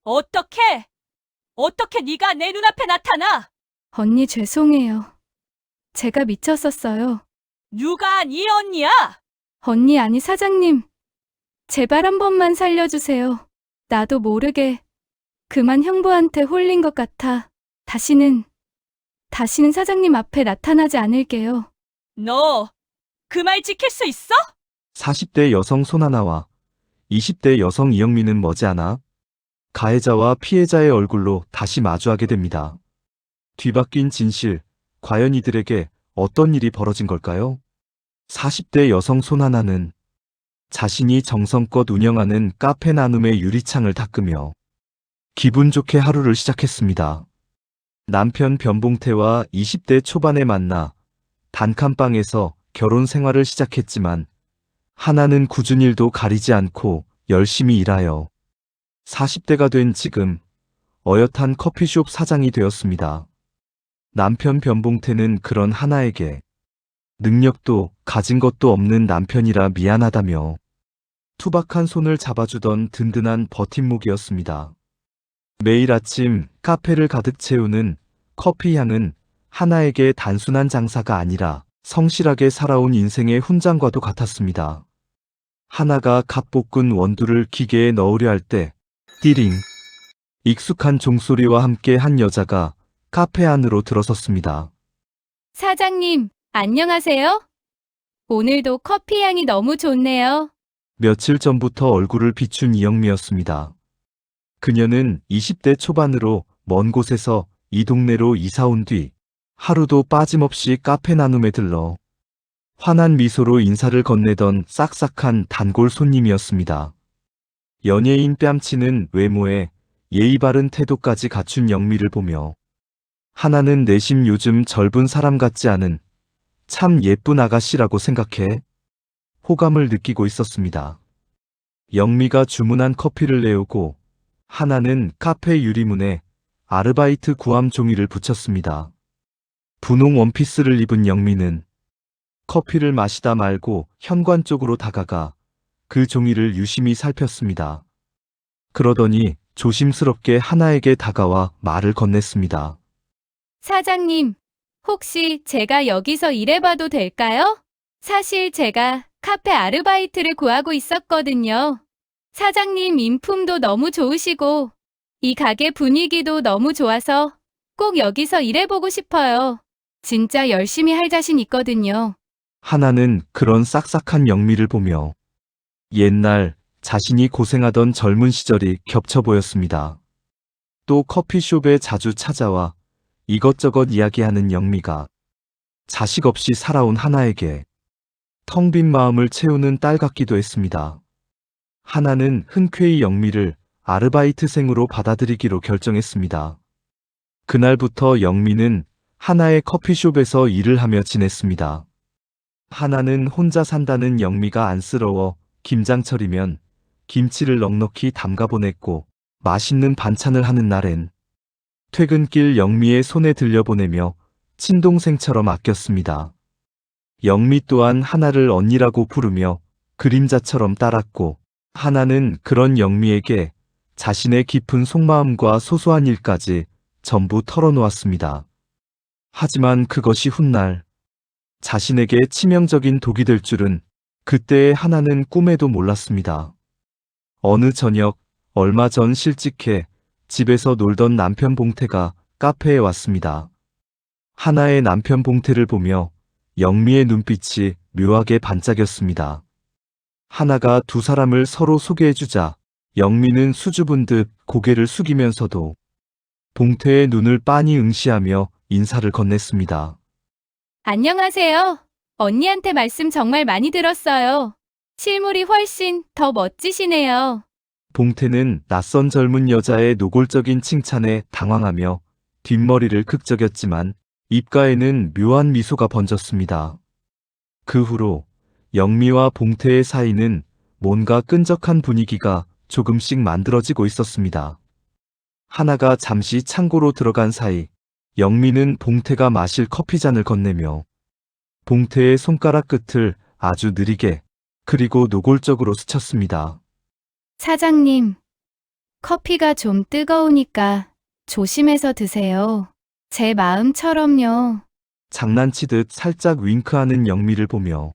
어떻게? 어떻게 네가 내 눈앞에 나타나? 언니 죄송해요. 제가 미쳤었어요. 누가 네 언니야? 언니 아니 사장님. 제발 한 번만 살려주세요. 나도 모르게 그만 형부한테 홀린 것 같아. 다시는 사장님 앞에 나타나지 않을게요. 너 그 말 지킬 수 있어? 40대 여성 손하나와 20대 여성 이영미는 머지않아 가해자와 피해자의 얼굴로 다시 마주하게 됩니다. 뒤바뀐 진실, 과연 이들에게 어떤 일이 벌어진 걸까요? 40대 여성 손하나는 자신이 정성껏 운영하는 카페 나눔의 유리창을 닦으며 기분 좋게 하루를 시작했습니다. 남편 변봉태와 20대 초반에 만나 단칸방에서 결혼 생활을 시작했지만 하나는 굳은 일도 가리지 않고 열심히 일하여 40대가 된 지금 어엿한 커피숍 사장이 되었습니다. 남편 변봉태는 그런 하나에게 능력도 가진 것도 없는 남편이라 미안하다며 투박한 손을 잡아주던 든든한 버팀목이었습니다. 매일 아침 카페를 가득 채우는 커피 향은 하나에게 단순한 장사가 아니라 성실하게 살아온 인생의 훈장과도 같았습니다. 하나가 갓 볶은 원두를 기계에 넣으려 할 때 띠링! 익숙한 종소리와 함께 한 여자가 카페 안으로 들어섰습니다. 사장님, 안녕하세요? 오늘도 커피 향이 너무 좋네요. 며칠 전부터 얼굴을 비춘 이영미였습니다. 그녀는 20대 초반으로 먼 곳에서 이 동네로 이사 온 뒤 하루도 빠짐없이 카페 나눔에 들러 환한 미소로 인사를 건네던 싹싹한 단골 손님이었습니다. 연예인 뺨치는 외모에 예의 바른 태도까지 갖춘 영미를 보며 하나는 내심 요즘 젊은 사람 같지 않은 참 예쁜 아가씨라고 생각해 호감을 느끼고 있었습니다. 영미가 주문한 커피를 내오고 하나는 카페 유리문에 아르바이트 구함 종이를 붙였습니다. 분홍 원피스를 입은 영미는 커피를 마시다 말고 현관 쪽으로 다가가 그 종이를 유심히 살폈습니다. 그러더니 조심스럽게 하나에게 다가와 말을 건넸습니다. 사장님, 혹시 제가 여기서 일해봐도 될까요? 사실 제가 카페 아르바이트를 구하고 있었거든요. 사장님 인품도 너무 좋으시고 이 가게 분위기도 너무 좋아서 꼭 여기서 일해보고 싶어요. 진짜 열심히 할 자신 있거든요. 하나는 그런 싹싹한 영미를 보며 옛날 자신이 고생하던 젊은 시절이 겹쳐 보였습니다. 또 커피숍에 자주 찾아와 이것저것 이야기하는 영미가 자식 없이 살아온 하나에게 텅 빈 마음을 채우는 딸 같기도 했습니다. 하나는 흔쾌히 영미를 아르바이트생으로 받아들이기로 결정했습니다. 그날부터 영미는 하나의 커피숍에서 일을 하며 지냈습니다. 하나는 혼자 산다는 영미가 안쓰러워 김장철이면 김치를 넉넉히 담가 보냈고 맛있는 반찬을 하는 날엔 퇴근길 영미의 손에 들려보내며 친동생처럼 아꼈습니다. 영미 또한 하나를 언니라고 부르며 그림자처럼 따랐고 하나는 그런 영미에게 자신의 깊은 속마음과 소소한 일까지 전부 털어놓았습니다. 하지만 그것이 훗날 자신에게 치명적인 독이 될 줄은 그때의 하나는 꿈에도 몰랐습니다. 어느 저녁 얼마 전 실직해 집에서 놀던 남편 봉태가 카페에 왔습니다. 하나의 남편 봉태를 보며 영미의 눈빛이 묘하게 반짝였습니다. 하나가 두 사람을 서로 소개해주자 영미는 수줍은 듯 고개를 숙이면서도 봉태의 눈을 빤히 응시하며 인사를 건넸습니다. 안녕하세요. 언니한테 말씀 정말 많이 들었어요. 실물이 훨씬 더 멋지시네요. 봉태는 낯선 젊은 여자의 노골적인 칭찬에 당황하며 뒷머리를 극적였지만 입가에는 묘한 미소가 번졌습니다. 그 후로 영미와 봉태의 사이는 뭔가 끈적한 분위기가 조금씩 만들어지고 있었습니다. 하나가 잠시 창고로 들어간 사이 영미는 봉태가 마실 커피잔을 건네며 봉태의 손가락 끝을 아주 느리게 그리고 노골적으로 스쳤습니다. 사장님, 커피가 좀 뜨거우니까 조심해서 드세요. 제 마음처럼요. 장난치듯 살짝 윙크하는 영미를 보며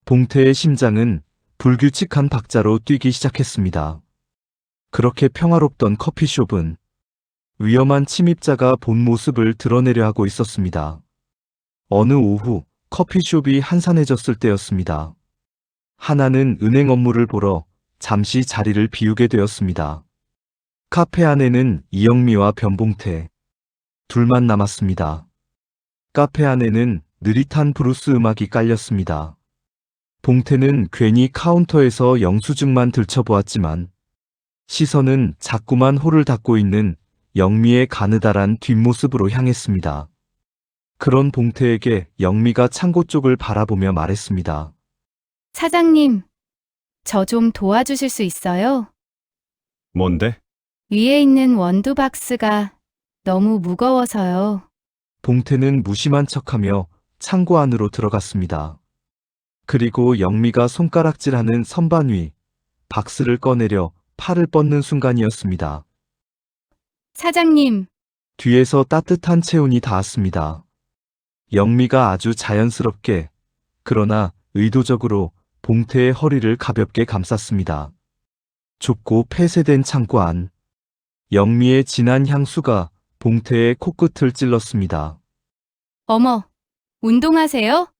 봉태의 심장은 불규칙한 박자로 뛰기 시작했습니다. 그렇게 평화롭던 커피숍은 위험한 침입자가 본 모습을 드러내려 하고 있었습니다. 어느 오후 커피숍이 한산해졌을 때였습니다. 하나는 은행 업무를 보러 잠시 자리를 비우게 되었습니다. 카페 안에는 이영미와 변봉태 둘만 남았습니다. 카페 안에는 느릿한 브루스 음악이 깔렸습니다. 봉태는 괜히 카운터에서 영수증만 들춰보았지만 시선은 자꾸만 홀을 닫고 있는 영미의 가느다란 뒷모습으로 향했습니다. 그런 봉태에게 영미가 창고 쪽을 바라보며 말했습니다. 사장님, 저 좀 도와주실 수 있어요? 뭔데? 위에 있는 원두 박스가 너무 무거워서요. 봉태는 무심한 척하며 창고 안으로 들어갔습니다. 그리고 영미가 손가락질하는 선반 위 박스를 꺼내려 팔을 뻗는 순간이었습니다. 사장님, 뒤에서 따뜻한 체온이 닿았습니다. 영미가 아주 자연스럽게 그러나 의도적으로 봉태의 허리를 가볍게 감쌌습니다. 좁고 폐쇄된 창고 안. 영미의 진한 향수가 봉태의 코끝을 찔렀습니다. 어머, 운동하세요?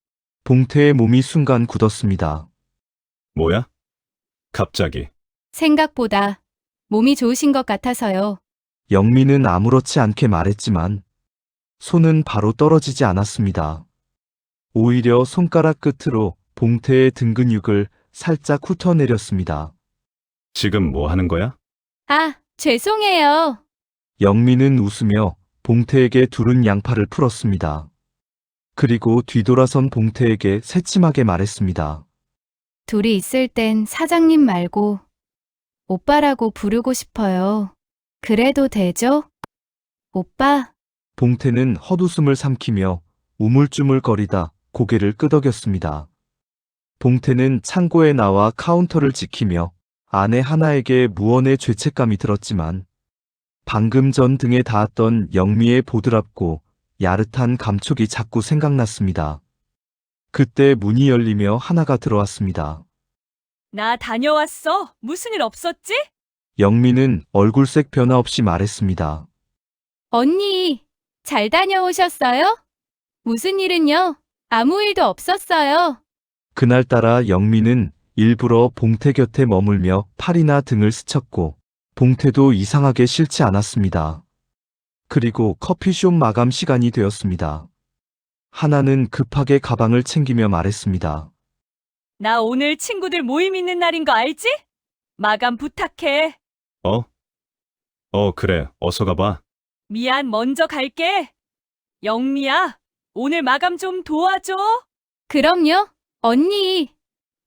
봉태의 몸이 순간 굳었습니다. 뭐야? 갑자기. 생각보다 몸이 좋으신 것 같아서요. 영미는 아무렇지 않게 말했지만 손은 바로 떨어지지 않았습니다. 오히려 손가락 끝으로 봉태의 등 근육을 살짝 훑어내렸습니다. 지금 뭐 하는 거야? 아, 죄송해요. 영미는 웃으며 봉태에게 두른 양팔을 풀었습니다. 그리고 뒤돌아선 봉태에게 새침하게 말했습니다. 둘이 있을 땐 사장님 말고 오빠라고 부르고 싶어요. 그래도 되죠? 오빠, 봉태는 헛웃음을 삼키며 우물쭈물거리다 고개를 끄덕였습니다. 봉태는 창고에 나와 카운터를 지키며 아내 하나에게 무언의 죄책감이 들었지만 방금 전 등에 닿았던 영미의 보드랍고 야릇한 감촉이 자꾸 생각났습니다. 그때 문이 열리며 하나가 들어왔습니다. 나 다녀왔어. 무슨 일 없었지? 영미는 얼굴색 변화 없이 말했습니다. 언니, 잘 다녀오셨어요? 무슨 일은요? 아무 일도 없었어요. 그날따라 영미는 일부러 봉태 곁에 머물며 팔이나 등을 스쳤고 봉태도 이상하게 싫지 않았습니다. 그리고 커피숍 마감 시간이 되었습니다. 하나는 급하게 가방을 챙기며 말했습니다. 나 오늘 친구들 모임 있는 날인 거 알지? 마감 부탁해. 그래. 어서 가봐. 미안, 먼저 갈게. 영미야, 오늘 마감 좀 도와줘. 그럼요, 언니.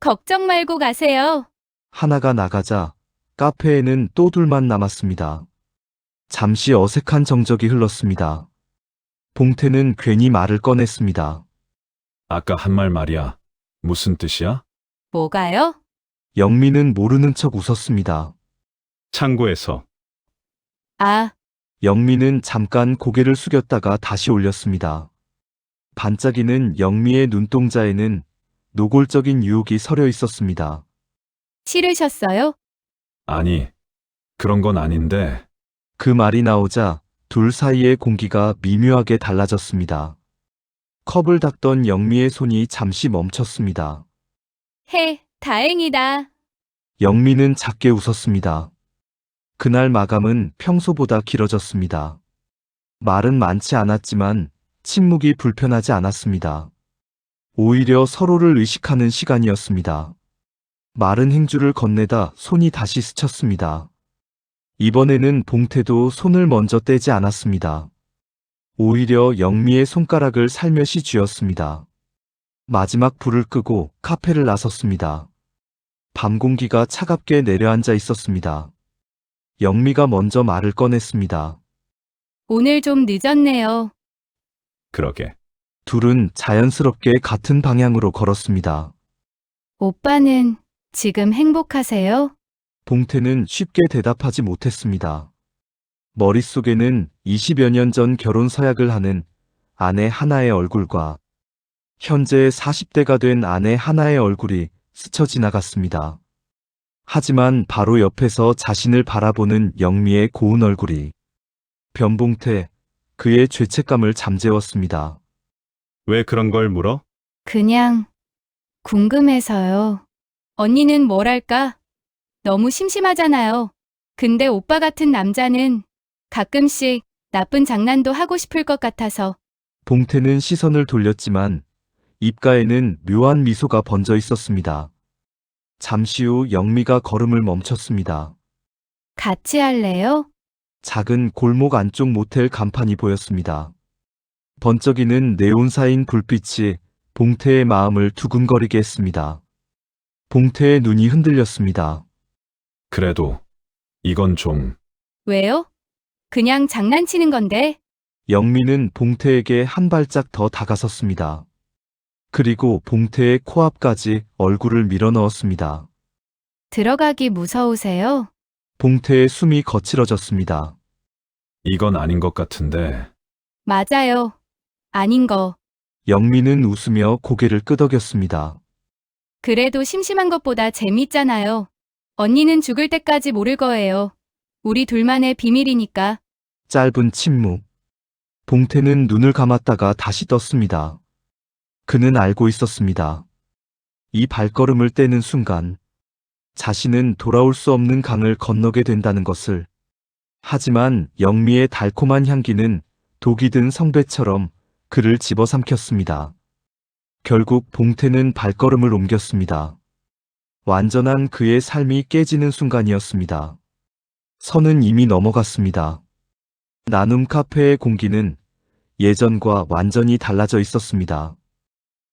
걱정 말고 가세요. 하나가 나가자 카페에는 또 둘만 남았습니다. 잠시 어색한 정적이 흘렀습니다. 봉태는 괜히 말을 꺼냈습니다. 아까 한 말 말이야. 무슨 뜻이야? 뭐가요? 영미는 모르는 척 웃었습니다. 창고에서. 아, 영미는 잠깐 고개를 숙였다가 다시 올렸습니다. 반짝이는 영미의 눈동자에는 노골적인 유혹이 서려 있었습니다. 싫으셨어요? 아니, 그런 건 아닌데. 그 말이 나오자 둘 사이의 공기가 미묘하게 달라졌습니다. 컵을 닦던 영미의 손이 잠시 멈췄습니다. 다행이다. 영미는 작게 웃었습니다. 그날 마감은 평소보다 길어졌습니다. 말은 많지 않았지만 침묵이 불편하지 않았습니다. 오히려 서로를 의식하는 시간이었습니다. 마른 행주를 건네다 손이 다시 스쳤습니다. 이번에는 봉태도 손을 먼저 떼지 않았습니다. 오히려 영미의 손가락을 살며시 쥐었습니다. 마지막 불을 끄고 카페를 나섰습니다. 밤 공기가 차갑게 내려앉아 있었습니다. 영미가 먼저 말을 꺼냈습니다. 오늘 좀 늦었네요. 그러게. 둘은 자연스럽게 같은 방향으로 걸었습니다. 오빠는 지금 행복하세요? 봉태는 쉽게 대답하지 못했습니다. 머릿속에는 20여 년 전 결혼 서약을 하는 아내 하나의 얼굴과 현재 40대가 된 아내 하나의 얼굴이 스쳐 지나갔습니다. 하지만 바로 옆에서 자신을 바라보는 영미의 고운 얼굴이 변봉태, 그의 죄책감을 잠재웠습니다. 왜 그런 걸 물어? 그냥 궁금해서요. 언니는 뭐랄까? 너무 심심하잖아요. 근데 오빠 같은 남자는 가끔씩 나쁜 장난도 하고 싶을 것 같아서. 봉태는 시선을 돌렸지만 입가에는 묘한 미소가 번져 있었습니다. 잠시 후 영미가 걸음을 멈췄습니다. 같이 할래요? 작은 골목 안쪽 모텔 간판이 보였습니다. 번쩍이는 네온사인 불빛이 봉태의 마음을 두근거리게 했습니다. 봉태의 눈이 흔들렸습니다. 그래도 이건 좀 왜요? 그냥 장난치는 건데. 영미는 봉태에게 한 발짝 더 다가섰습니다. 그리고 봉태의 코앞까지 얼굴을 밀어넣었습니다. 들어가기 무서우세요? 봉태의 숨이 거칠어졌습니다. 이건 아닌 것 같은데. 맞아요. 아닌 거. 영미는 웃으며 고개를 끄덕였습니다. 그래도 심심한 것보다 재밌잖아요. 언니는 죽을 때까지 모를 거예요. 우리 둘만의 비밀이니까. 짧은 침묵. 봉태는 눈을 감았다가 다시 떴습니다. 그는 알고 있었습니다. 이 발걸음을 떼는 순간 자신은 돌아올 수 없는 강을 건너게 된다는 것을. 하지만 영미의 달콤한 향기는 독이 든 성배처럼 그를 집어삼켰습니다. 결국 봉태는 발걸음을 옮겼습니다. 완전한 그의 삶이 깨지는 순간이었습니다. 선은 이미 넘어갔습니다. 나눔 카페의 공기는 예전과 완전히 달라져 있었습니다.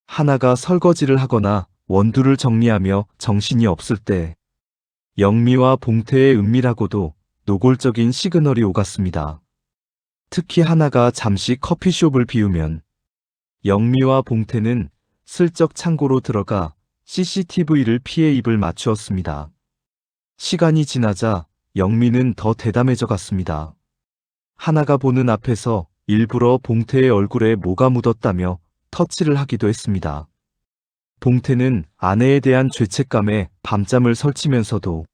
하나가 설거지를 하거나 원두를 정리하며 정신이 없을 때 영미와 봉태의 은밀하고도 노골적인 시그널이 오갔습니다. 특히 하나가 잠시 커피숍을 비우면 영미와 봉태는 슬쩍 창고로 들어가 CCTV를 피해 입을 맞추었습니다. 시간이 지나자 영미는 더 대담해져 갔습니다. 하나가 보는 앞에서 일부러 봉태의 얼굴에 뭐가 묻었다며 터치를 하기도 했습니다. 봉태는 아내에 대한 죄책감에 밤잠을 설치면서도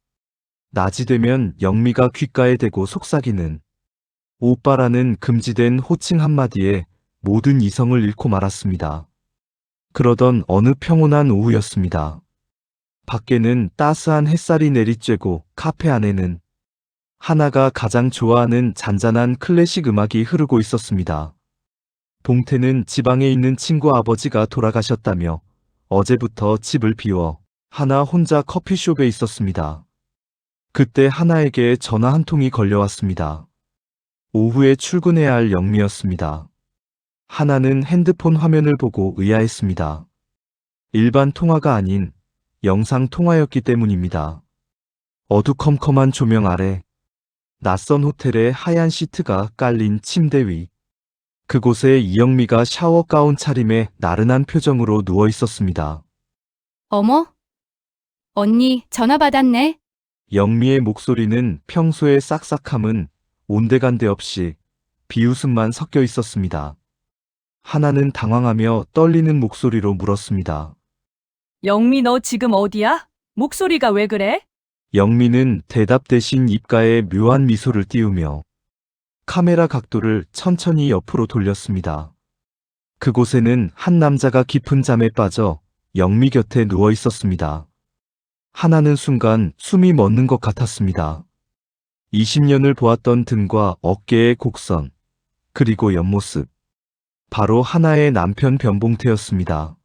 낮이 되면 영미가 귓가에 대고 속삭이는 오빠라는 금지된 호칭 한마디에 모든 이성을 잃고 말았습니다. 그러던 어느 평온한 오후였습니다. 밖에는 따스한 햇살이 내리쬐고 카페 안에는 하나가 가장 좋아하는 잔잔한 클래식 음악이 흐르고 있었습니다. 봉태는 지방에 있는 친구 아버지가 돌아가셨다며 어제부터 집을 비워 하나 혼자 커피숍에 있었습니다. 그때 하나에게 전화 한 통이 걸려왔습니다. 오후에 출근해야 할 영미였습니다. 하나는 핸드폰 화면을 보고 의아했습니다. 일반 통화가 아닌 영상 통화였기 때문입니다. 어두컴컴한 조명 아래 낯선 호텔의 하얀 시트가 깔린 침대 위. 그곳에 이영미가 샤워 가운 차림에 나른한 표정으로 누워 있었습니다. 어머? 언니, 전화 받았네? 영미의 목소리는 평소의 싹싹함은 온데간데 없이 비웃음만 섞여 있었습니다. 하나는 당황하며 떨리는 목소리로 물었습니다. 영미 너 지금 어디야? 목소리가 왜 그래? 영미는 대답 대신 입가에 묘한 미소를 띄우며 카메라 각도를 천천히 옆으로 돌렸습니다. 그곳에는 한 남자가 깊은 잠에 빠져 영미 곁에 누워 있었습니다. 하나는 순간 숨이 멎는 것 같았습니다. 20년을 보았던 등과 어깨의 곡선, 그리고 옆모습. 바로 하나의 남편 변봉태였습니다.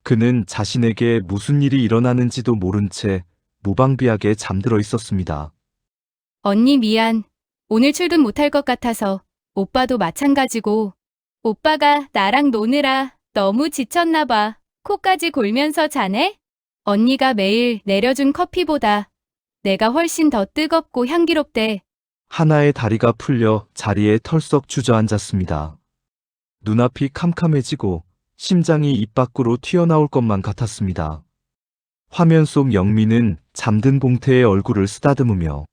그는 자신에게 무슨 일이 일어나는지도 모른 채 무방비하게 잠들어 있었습니다. 언니 미안. 오늘 출근 못할 것 같아서. 오빠도 마찬가지고. 오빠가 나랑 노느라 너무 지쳤나 봐. 코까지 골면서 자네? 언니가 매일 내려준 커피보다 내가 훨씬 더 뜨겁고 향기롭대. 하나의 다리가 풀려 자리에 털썩 주저앉았습니다. 눈앞이 캄캄해지고 심장이 입 밖으로 튀어나올 것만 같았습니다. 화면 속 영미는 잠든 봉태의 얼굴을 쓰다듬으며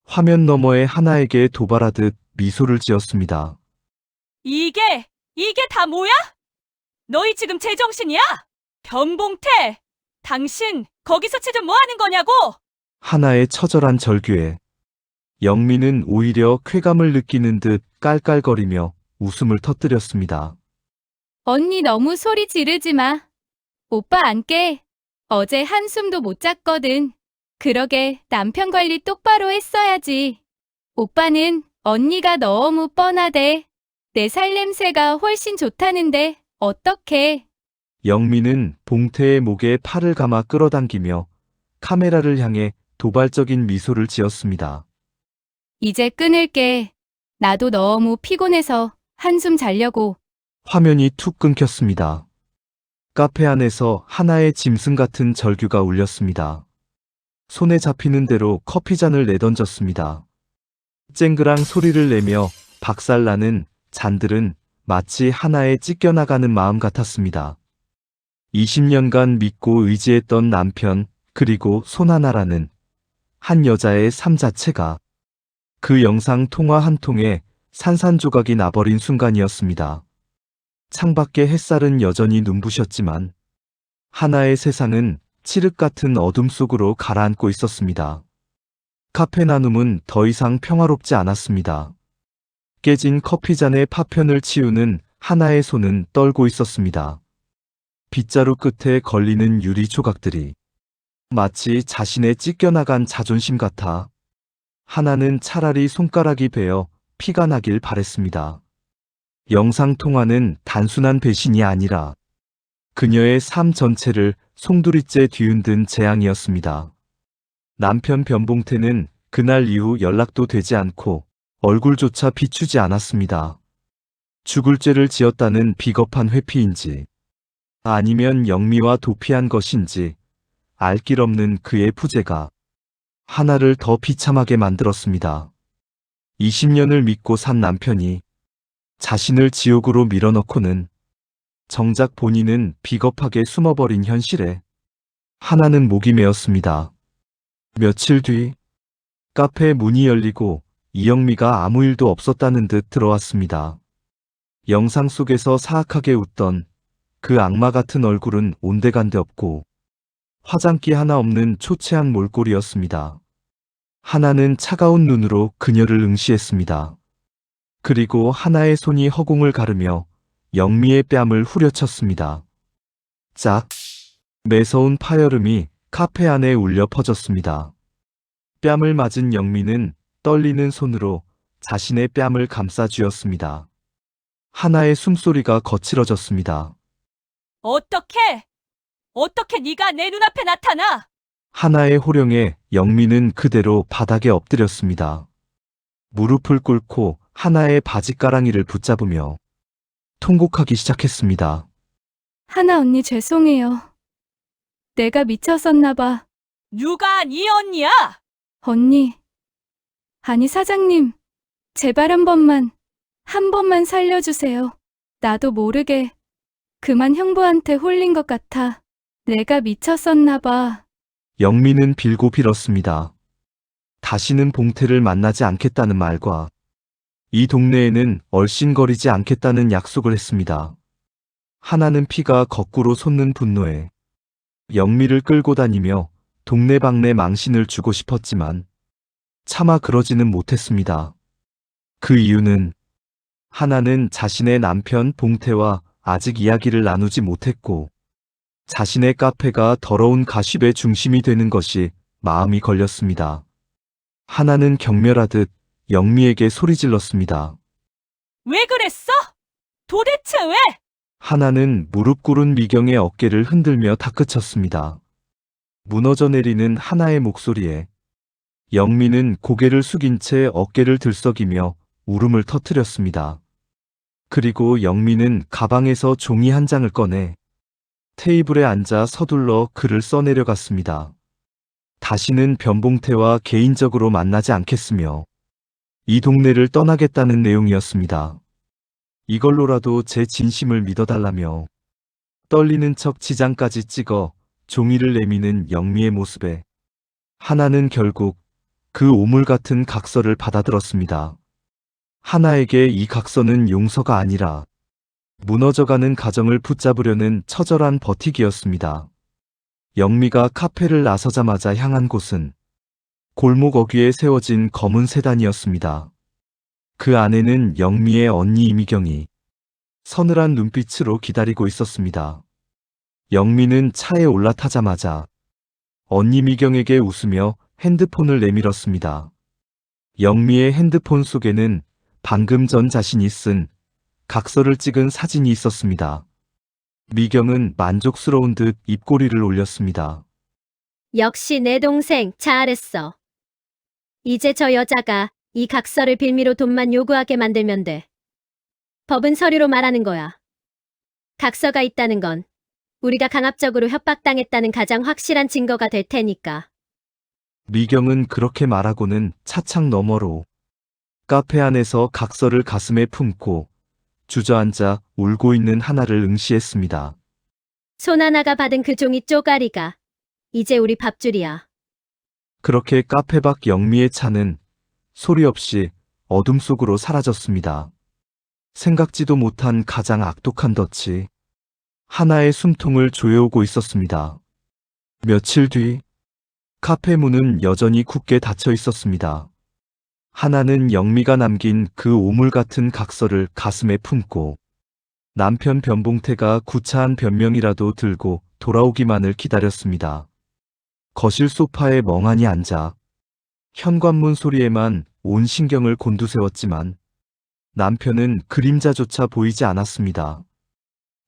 화면 너머의 하나에게 도발하듯 미소를 지었습니다. 이게 다 뭐야? 너희 지금 제정신이야? 변봉태! 당신 거기서 지금 뭐 하는 거냐고! 하나의 처절한 절규에 영미는 오히려 쾌감을 느끼는 듯 깔깔거리며 웃음을 터뜨렸습니다. 언니 너무 소리 지르지 마. 오빠 안 깨. 어제 한숨도 못 잤거든. 그러게 남편 관리 똑바로 했어야지. 오빠는 언니가 너무 뻔하대. 내 살냄새가 훨씬 좋다는데 어떡해. 영미는 봉태의 목에 팔을 감아 끌어당기며 카메라를 향해 도발적인 미소를 지었습니다. 이제 끊을게. 나도 너무 피곤해서 한숨 자려고. 화면이 툭 끊겼습니다. 카페 안에서 하나의 짐승 같은 절규가 울렸습니다. 손에 잡히는 대로 커피잔을 내던졌습니다. 쨍그랑 소리를 내며 박살나는 잔들은 마치 하나의 찢겨나가는 마음 같았습니다. 20년간 믿고 의지했던 남편, 그리고 손 하나라는 한 여자의 삶 자체가 그 영상 통화 한 통에 산산조각이 나버린 순간이었습니다. 창밖의 햇살은 여전히 눈부셨지만 하나의 세상은 칠흑 같은 어둠 속으로 가라앉고 있었습니다. 카페 나눔은 더 이상 평화롭지 않았습니다. 깨진 커피잔의 파편을 치우는 하나의 손은 떨고 있었습니다. 빗자루 끝에 걸리는 유리 조각들이 마치 자신의 찢겨나간 자존심 같아 하나는 차라리 손가락이 베어 피가 나길 바랬습니다. 영상통화는 단순한 배신이 아니라 그녀의 삶 전체를 송두리째 뒤흔든 재앙이었습니다. 남편 변봉태는 그날 이후 연락도 되지 않고 얼굴조차 비추지 않았습니다. 죽을 죄를 지었다는 비겁한 회피인지 아니면 영미와 도피한 것인지 알 길 없는 그의 부재가 하나를 더 비참하게 만들었습니다. 20년을 믿고 산 남편이 자신을 지옥으로 밀어넣고는 정작 본인은 비겁하게 숨어버린 현실에 하나는 목이 메었습니다. 며칠 뒤 카페 문이 열리고 이영미가 아무 일도 없었다는 듯 들어왔습니다. 영상 속에서 사악하게 웃던 그 악마 같은 얼굴은 온데간데 없고 화장기 하나 없는 초췌한 몰골이었습니다. 하나는 차가운 눈으로 그녀를 응시했습니다. 그리고 하나의 손이 허공을 가르며 영미의 뺨을 후려쳤습니다. 짝! 매서운 파열음이 카페 안에 울려 퍼졌습니다. 뺨을 맞은 영미는 떨리는 손으로 자신의 뺨을 감싸 쥐었습니다. 하나의 숨소리가 거칠어졌습니다. 어떻게 네가 내 눈앞에 나타나? 하나의 호령에 영미는 그대로 바닥에 엎드렸습니다. 무릎을 꿇고 하나의 바지가랑이를 붙잡으며 통곡하기 시작했습니다. 하나 언니 죄송해요. 내가 미쳤었나 봐. 누가 네 언니야? 언니. 아니 사장님. 제발 한 번만 살려주세요. 나도 모르게 그만 형부한테 홀린 것 같아. 내가 미쳤었나 봐. 영미는 빌고 빌었습니다. 다시는 봉태를 만나지 않겠다는 말과 이 동네에는 얼씬거리지 않겠다는 약속을 했습니다. 하나는 피가 거꾸로 솟는 분노에 영미를 끌고 다니며 동네방네 망신을 주고 싶었지만 차마 그러지는 못했습니다. 그 이유는 하나는 자신의 남편 봉태와 아직 이야기를 나누지 못했고 자신의 카페가 더러운 가십의 중심이 되는 것이 마음이 걸렸습니다. 하나는 경멸하듯 영미에게 소리질렀습니다. 왜 그랬어? 도대체 왜? 하나는 무릎 꿇은 미경의 어깨를 흔들며 닥그쳤습니다. 무너져 내리는 하나의 목소리에 영미는 고개를 숙인 채 어깨를 들썩이며 울음을 터뜨렸습니다. 그리고 영미는 가방에서 종이 한 장을 꺼내 테이블에 앉아 서둘러 글을 써내려갔습니다. 다시는 변봉태와 개인적으로 만나지 않겠으며 이 동네를 떠나겠다는 내용이었습니다. 이걸로라도 제 진심을 믿어달라며 떨리는 척 지장까지 찍어 종이를 내미는 영미의 모습에 하나는 결국 그 오물 같은 각서를 받아들었습니다. 하나에게 이 각서는 용서가 아니라 무너져가는 가정을 붙잡으려는 처절한 버티기였습니다. 영미가 카페를 나서자마자 향한 곳은 골목 어귀에 세워진 검은 세단이었습니다. 그 안에는 영미의 언니 이미경이 서늘한 눈빛으로 기다리고 있었습니다. 영미는 차에 올라타자마자 언니 미경에게 웃으며 핸드폰을 내밀었습니다. 영미의 핸드폰 속에는 방금 전 자신이 쓴 각서를 찍은 사진이 있었습니다. 미경은 만족스러운 듯 입꼬리를 올렸습니다. 역시 내 동생 잘했어. 이제 저 여자가 이 각서를 빌미로 돈만 요구하게 만들면 돼. 법은 서류로 말하는 거야. 각서가 있다는 건 우리가 강압적으로 협박당했다는 가장 확실한 증거가 될 테니까. 미경은 그렇게 말하고는 차창 너머로 카페 안에서 각서를 가슴에 품고 주저앉아 울고 있는 하나를 응시했습니다. 손 하나가 받은 그 종이 쪼가리가 이제 우리 밥줄이야. 그렇게 카페 밖 영미의 차는 소리 없이 어둠 속으로 사라졌습니다. 생각지도 못한 가장 악독한 덫이 하나의 숨통을 조여오고 있었습니다. 며칠 뒤 카페 문은 여전히 굳게 닫혀 있었습니다. 하나는 영미가 남긴 그 오물 같은 각서를 가슴에 품고 남편 변봉태가 구차한 변명이라도 들고 돌아오기만을 기다렸습니다. 거실 소파에 멍하니 앉아 현관문 소리에만 온 신경을 곤두세웠지만 남편은 그림자조차 보이지 않았습니다.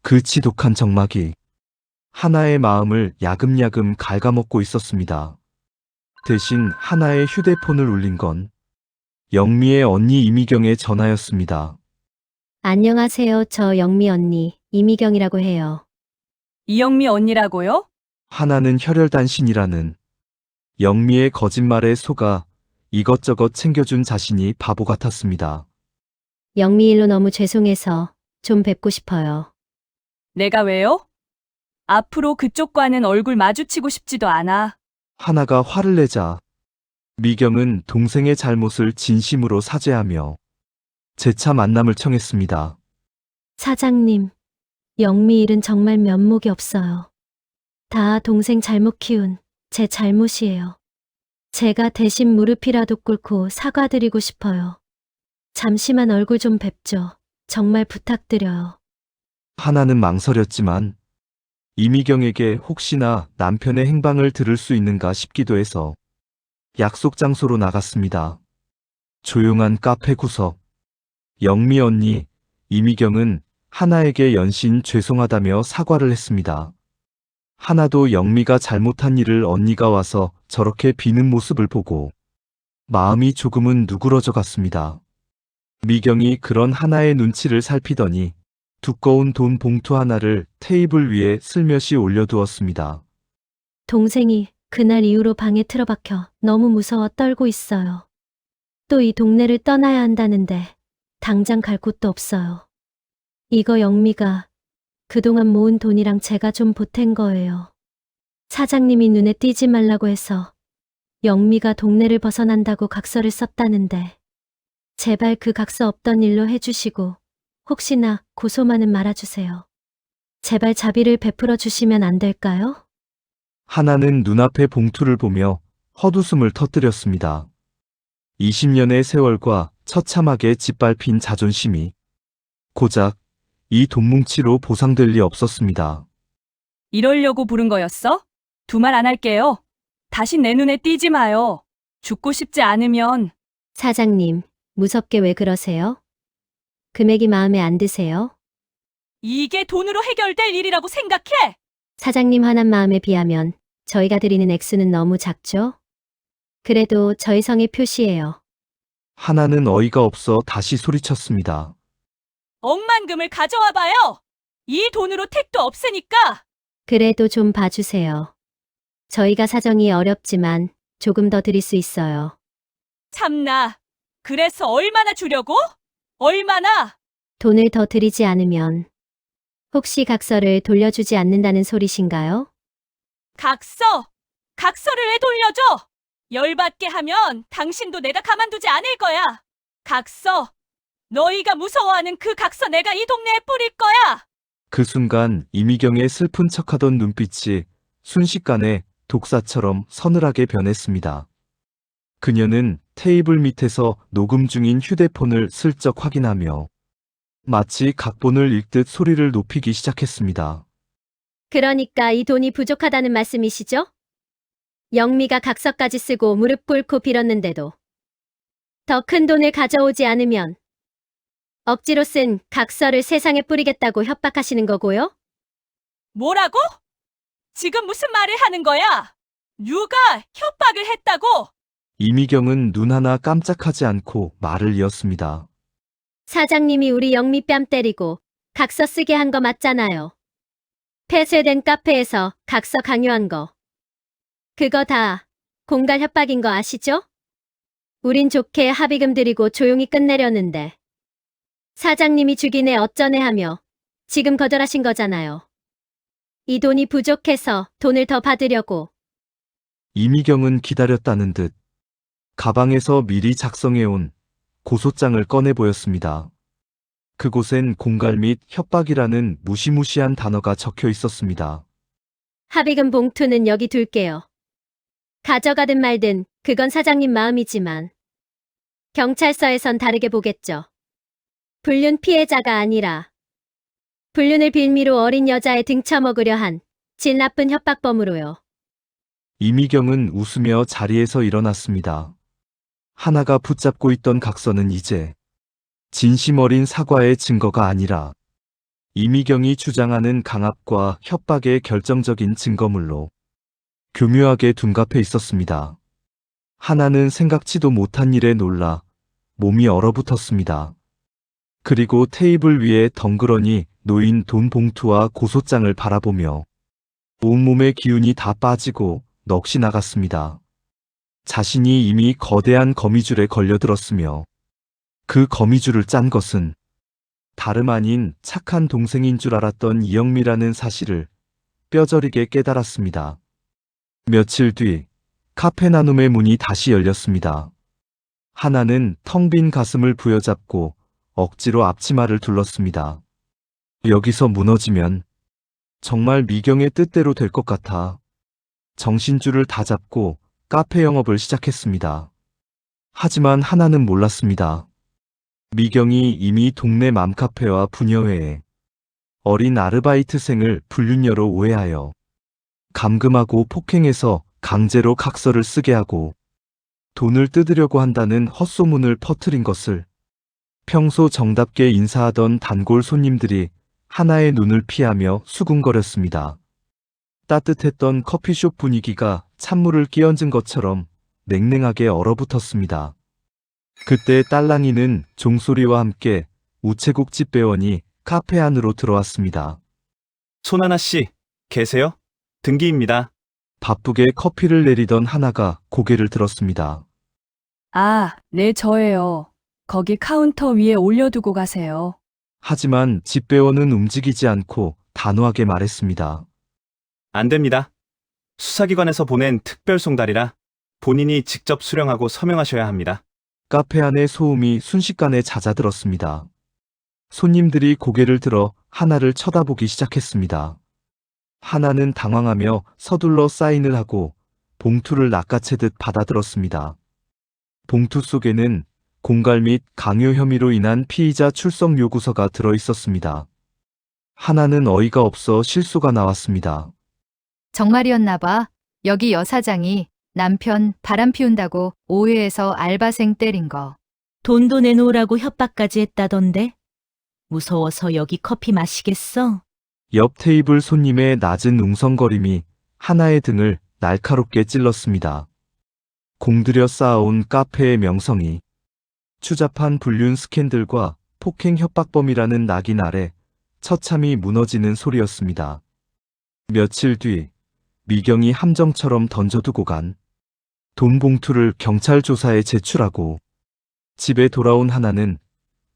그 지독한 적막이 하나의 마음을 야금야금 갉아먹고 있었습니다. 대신 하나의 휴대폰을 울린 건 영미의 언니 이미경의 전화였습니다. 안녕하세요. 저 영미 언니 이미경이라고 해요. 이영미 언니라고요? 하나는 혈혈단신이라는 영미의 거짓말에 속아 이것저것 챙겨준 자신이 바보 같았습니다. 영미 일로 너무 죄송해서 좀 뵙고 싶어요. 내가 왜요? 앞으로 그쪽과는 얼굴 마주치고 싶지도 않아. 하나가 화를 내자 미경은 동생의 잘못을 진심으로 사죄하며 재차 만남을 청했습니다. 사장님, 영미 일은 정말 면목이 없어요. 다 동생 잘못 키운 제 잘못이에요. 제가 대신 무릎이라도 꿇고 사과드리고 싶어요. 잠시만 얼굴 좀 뵙죠. 정말 부탁드려요. 하나는 망설였지만 이미경에게 혹시나 남편의 행방을 들을 수 있는가 싶기도 해서 약속 장소로 나갔습니다. 조용한 카페 구석. 영미 언니, 이미경은 하나에게 연신 죄송하다며 사과를 했습니다. 하나도 영미가 잘못한 일을 언니가 와서 저렇게 비는 모습을 보고 마음이 조금은 누그러져 갔습니다. 미경이 그런 하나의 눈치를 살피더니 두꺼운 돈 봉투 하나를 테이블 위에 슬며시 올려두었습니다. 동생이 그날 이후로 방에 틀어박혀 너무 무서워 떨고 있어요. 또 이 동네를 떠나야 한다는데 당장 갈 곳도 없어요. 이거 영미가 그동안 모은 돈이랑 제가 좀 보탠 거예요. 사장님이 눈에 띄지 말라고 해서 영미가 동네를 벗어난다고 각서를 썼다는데 제발 그 각서 없던 일로 해주시고 혹시나 고소만은 말아주세요. 제발 자비를 베풀어 주시면 안 될까요? 하나는 눈앞의 봉투를 보며 헛웃음을 터뜨렸습니다. 20년의 세월과 처참하게 짓밟힌 자존심이 고작 이 돈뭉치로 보상될 리 없었습니다. 이러려고 부른 거였어? 두 말 안 할게요. 다시 내 눈에 띄지 마요. 죽고 싶지 않으면. 사장님, 무섭게 왜 그러세요? 금액이 마음에 안 드세요? 이게 돈으로 해결될 일이라고 생각해? 사장님 화난 마음에 비하면 저희가 드리는 액수는 너무 작죠? 그래도 저희 성의 표시예요. 하나는 어이가 없어 다시 소리쳤습니다. 억만금을 가져와 봐요. 이 돈으로 택도 없으니까. 그래도 좀 봐주세요. 저희가 사정이 어렵지만 조금 더 드릴 수 있어요. 참나. 그래서 얼마나 주려고? 얼마나? 돈을 더 드리지 않으면 혹시 각서를 돌려주지 않는다는 소리신가요? 각서를 왜 돌려줘? 열받게 하면 당신도 내가 가만두지 않을 거야. 각서. 너희가 무서워하는 그 각서 내가 이 동네에 뿌릴 거야. 그 순간 이미경의 슬픈 척하던 눈빛이 순식간에 독사처럼 서늘하게 변했습니다. 그녀는 테이블 밑에서 녹음 중인 휴대폰을 슬쩍 확인하며 마치 각본을 읽듯 소리를 높이기 시작했습니다. 그러니까 이 돈이 부족하다는 말씀이시죠? 영미가 각서까지 쓰고 무릎 꿇고 빌었는데도 더 큰 돈을 가져오지 않으면 억지로 쓴 각서를 세상에 뿌리겠다고 협박하시는 거고요? 뭐라고? 지금 무슨 말을 하는 거야? 누가 협박을 했다고? 이미경은 눈 하나 깜짝하지 않고 말을 이었습니다. 사장님이 우리 영미 뺨 때리고 각서 쓰게 한 거 맞잖아요. 폐쇄된 카페에서 각서 강요한 거. 그거 다 공갈 협박인 거 아시죠? 우린 좋게 합의금 드리고 조용히 끝내려는데 사장님이 죽이네 어쩌네 하며 지금 거절하신 거잖아요. 이 돈이 부족해서 돈을 더 받으려고. 이미경은 기다렸다는 듯 가방에서 미리 작성해온 고소장을 꺼내 보였습니다. 그곳엔 공갈 및 협박이라는 무시무시한 단어가 적혀 있었습니다. 합의금 봉투는 여기 둘게요. 가져가든 말든 그건 사장님 마음이지만 경찰서에선 다르게 보겠죠. 불륜 피해자가 아니라 불륜을 빌미로 어린 여자에 등쳐먹으려 한 질 나쁜 협박범으로요. 이미경은 웃으며 자리에서 일어났습니다. 하나가 붙잡고 있던 각서는 이제 진심 어린 사과의 증거가 아니라 이미경이 주장하는 강압과 협박의 결정적인 증거물로 교묘하게 둔갑해 있었습니다. 하나는 생각지도 못한 일에 놀라 몸이 얼어붙었습니다. 그리고 테이블 위에 덩그러니 놓인 돈 봉투와 고소장을 바라보며 온몸의 기운이 다 빠지고 넋이 나갔습니다. 자신이 이미 거대한 거미줄에 걸려들었으며 그 거미줄을 짠 것은 다름 아닌 착한 동생인 줄 알았던 이영미라는 사실을 뼈저리게 깨달았습니다. 며칠 뒤 카페 나눔의 문이 다시 열렸습니다. 하나는 텅 빈 가슴을 부여잡고 억지로 앞치마를 둘렀습니다. 여기서 무너지면 정말 미경의 뜻대로 될 것 같아 정신줄을 다 잡고 카페 영업을 시작했습니다. 하지만 하나는 몰랐습니다. 미경이 이미 동네 맘카페와 부녀회에 어린 아르바이트생을 불륜녀로 오해하여 감금하고 폭행해서 강제로 각서를 쓰게 하고 돈을 뜯으려고 한다는 헛소문을 퍼뜨린 것을 평소 정답게 인사하던 단골 손님들이 하나의 눈을 피하며 수군거렸습니다. 따뜻했던 커피숍 분위기가 찬물을 끼얹은 것처럼 냉랭하게 얼어붙었습니다. 그때 딸랑이는 종소리와 함께 우체국 집배원이 카페 안으로 들어왔습니다. 손하나 씨, 계세요? 등기입니다. 바쁘게 커피를 내리던 하나가 고개를 들었습니다. 아, 네, 저예요. 거기 카운터 위에 올려두고 가세요. 하지만 집배원은 움직이지 않고 단호하게 말했습니다. 안 됩니다. 수사기관에서 보낸 특별 송달이라 본인이 직접 수령하고 서명하셔야 합니다. 카페 안의 소음이 순식간에 잦아들었습니다. 손님들이 고개를 들어 하나를 쳐다보기 시작했습니다. 하나는 당황하며 서둘러 사인을 하고 봉투를 낚아채듯 받아들었습니다. 봉투 속에는 공갈 및 강요 혐의로 인한 피의자 출석 요구서가 들어 있었습니다. 하나는 어이가 없어 실소가 나왔습니다. 정말이었나 봐. 여기 여사장이 남편 바람 피운다고 오해해서 알바생 때린 거. 돈도 내놓으라고 협박까지 했다던데? 무서워서 여기 커피 마시겠어? 옆 테이블 손님의 낮은 웅성거림이 하나의 등을 날카롭게 찔렀습니다. 공들여 쌓아온 카페의 명성이 추잡한 불륜 스캔들과 폭행 협박범이라는 낙인 아래 처참히 무너지는 소리였습니다. 며칠 뒤 미경이 함정처럼 던져두고 간 돈 봉투를 경찰 조사에 제출하고 집에 돌아온 하나는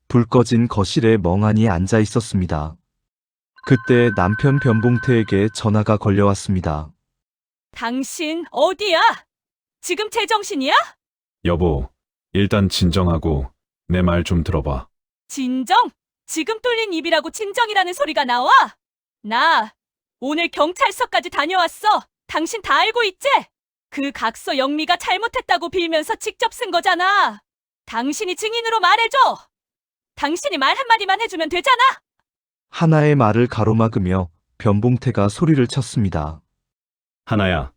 불 꺼진 거실에 멍하니 앉아 있었습니다. 그때 남편 변봉태에게 전화가 걸려왔습니다. 당신 어디야? 지금 제정신이야? 여보, 일단 진정하고 내 말 좀 들어봐. 진정? 지금 뚫린 입이라고 진정이라는 소리가 나와? 나 오늘 경찰서까지 다녀왔어. 당신 다 알고 있지? 그 각서 영미가 잘못했다고 빌면서 직접 쓴 거잖아. 당신이 증인으로 말해줘. 당신이 말 한마디만 해주면 되잖아. 하나의 말을 가로막으며 변봉태가 소리를 쳤습니다. 하나야,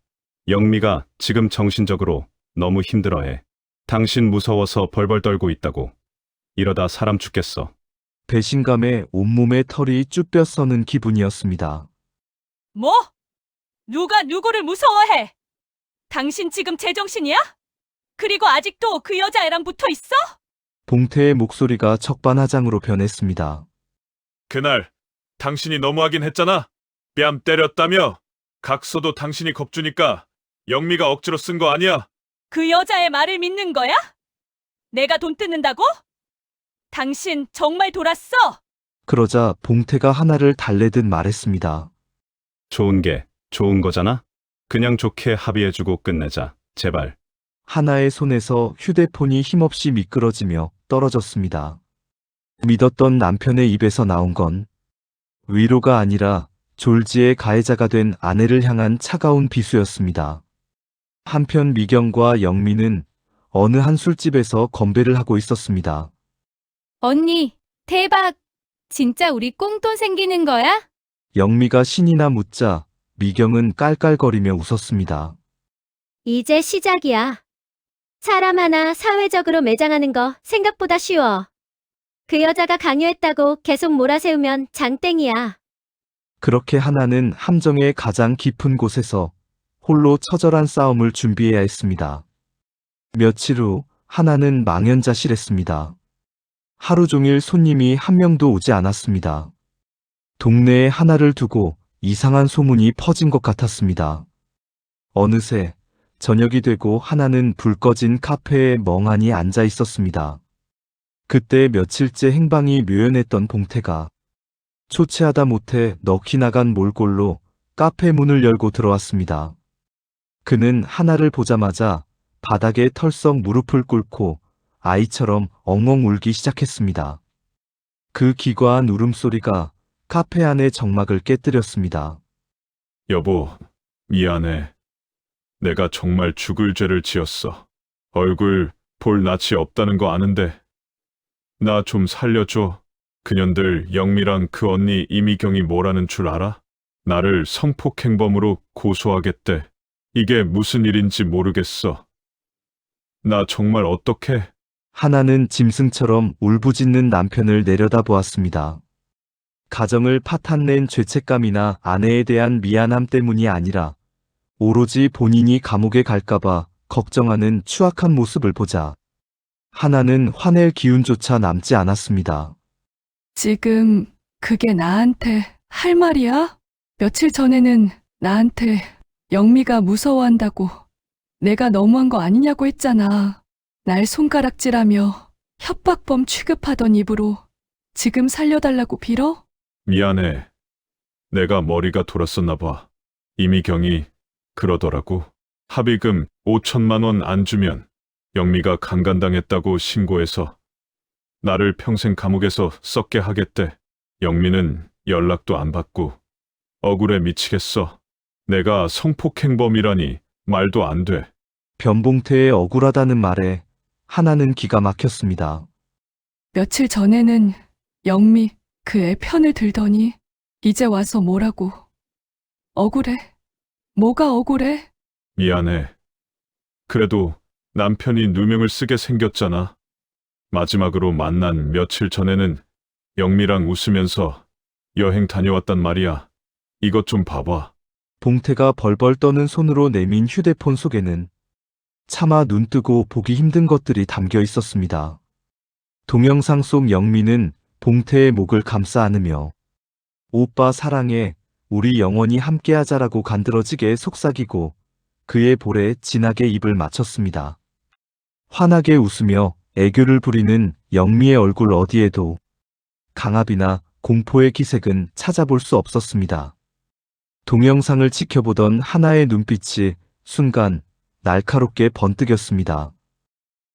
영미가 지금 정신적으로 너무 힘들어해. 당신 무서워서 벌벌 떨고 있다고. 이러다 사람 죽겠어. 배신감에 온몸에 털이 쭈뼛 서는 기분이었습니다. 뭐? 누가 누구를 무서워해? 당신 지금 제정신이야? 그리고 아직도 그 여자애랑 붙어 있어? 봉태의 목소리가 적반하장으로 변했습니다. 그날 당신이 너무하긴 했잖아. 뺨 때렸다며. 각서도 당신이 겁주니까 영미가 억지로 쓴 거 아니야. 그 여자의 말을 믿는 거야? 내가 돈 뜯는다고? 당신 정말 돌았어? 그러자 봉태가 하나를 달래듯 말했습니다. 좋은 게 좋은 거잖아? 그냥 좋게 합의해주고 끝내자. 제발. 하나의 손에서 휴대폰이 힘없이 미끄러지며 떨어졌습니다. 믿었던 남편의 입에서 나온 건 위로가 아니라 졸지의 가해자가 된 아내를 향한 차가운 비수였습니다. 한편 미경과 영미는 어느 한 술집에서 건배를 하고 있었습니다. 언니, 대박! 진짜 우리 꽁돈 생기는 거야? 영미가 신이나 묻자 미경은 깔깔거리며 웃었습니다. 이제 시작이야. 사람 하나 사회적으로 매장하는 거 생각보다 쉬워. 그 여자가 강요했다고 계속 몰아세우면 장땡이야. 그렇게 하나는 함정의 가장 깊은 곳에서 홀로 처절한 싸움을 준비해야 했습니다. 며칠 후 하나는 망연자실했습니다. 하루 종일 손님이 한 명도 오지 않았습니다. 동네에 하나를 두고 이상한 소문이 퍼진 것 같았습니다. 어느새 저녁이 되고 하나는 불 꺼진 카페에 멍하니 앉아 있었습니다. 그때 며칠째 행방이 묘연했던 봉태가 초췌하다 못해 넋이 나간 몰골로 카페 문을 열고 들어왔습니다. 그는 하나를 보자마자 바닥에 털썩 무릎을 꿇고 아이처럼 엉엉 울기 시작했습니다. 그 기과한 울음소리가 카페 안의 정막을 깨뜨렸습니다. 여보, 미안해. 내가 정말 죽을 죄를 지었어. 얼굴 볼 낯이 없다는 거 아는데. 나 좀 살려줘. 그년들 영미랑 그 언니 이미경이 뭐라는 줄 알아? 나를 성폭행범으로 고소하겠대. 이게 무슨 일인지 모르겠어. 나 정말 어떡해? 하나는 짐승처럼 울부짖는 남편을 내려다보았습니다. 가정을 파탄낸 죄책감이나 아내에 대한 미안함 때문이 아니라 오로지 본인이 감옥에 갈까봐 걱정하는 추악한 모습을 보자 하나는 화낼 기운조차 남지 않았습니다. 지금 그게 나한테 할 말이야? 며칠 전에는 나한테 영미가 무서워한다고 내가 너무한 거 아니냐고 했잖아. 날 손가락질하며 협박범 취급하던 입으로 지금 살려달라고 빌어? 미안해. 내가 머리가 돌았었나 봐. 이미경이 그러더라고. 합의금 5천만 원 안 주면 영미가 강간당했다고 신고해서 나를 평생 감옥에서 썩게 하겠대. 영미는 연락도 안 받고 억울해 미치겠어. 내가 성폭행범이라니 말도 안 돼. 변봉태의 억울하다는 말에 하나는 기가 막혔습니다. 며칠 전에는 영미 그 애 편을 들더니 이제 와서 뭐라고. 억울해. 뭐가 억울해? 미안해. 그래도 남편이 누명을 쓰게 생겼잖아. 마지막으로 만난 며칠 전에는 영미랑 웃으면서 여행 다녀왔단 말이야. 이것 좀 봐봐. 봉태가 벌벌 떠는 손으로 내민 휴대폰 속에는 차마 눈뜨고 보기 힘든 것들이 담겨 있었습니다. 동영상 속 영미는 봉태의 목을 감싸 안으며 오빠 사랑해, 우리 영원히 함께하자라고 간드러지게 속삭이고 그의 볼에 진하게 입을 맞췄습니다. 환하게 웃으며 애교를 부리는 영미의 얼굴 어디에도 강압이나 공포의 기색은 찾아볼 수 없었습니다. 동영상을 지켜보던 하나의 눈빛이 순간 날카롭게 번뜩였습니다.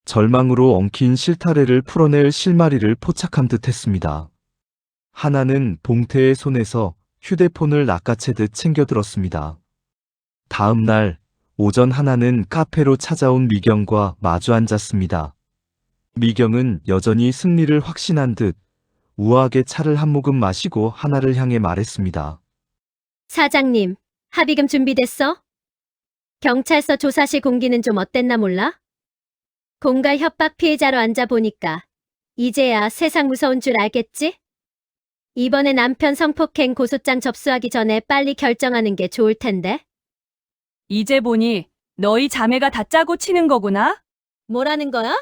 절망으로 엉킨 실타래를 풀어낼 실마리를 포착한 듯 했습니다. 하나는 봉태의 손에서 휴대폰을 낚아채듯 챙겨들었습니다. 다음 날 오전 하나는 카페로 찾아온 미경과 마주 앉았습니다. 미경은 여전히 승리를 확신한 듯 우아하게 차를 한 모금 마시고 하나를 향해 말했습니다. 사장님, 합의금 준비됐어? 경찰서 조사실 공기는 좀 어땠나 몰라? 공갈 협박 피해자로 앉아보니까 이제야 세상 무서운 줄 알겠지? 이번에 남편 성폭행 고소장 접수하기 전에 빨리 결정하는 게 좋을 텐데. 이제 보니 너희 자매가 다 짜고 치는 거구나? 뭐라는 거야?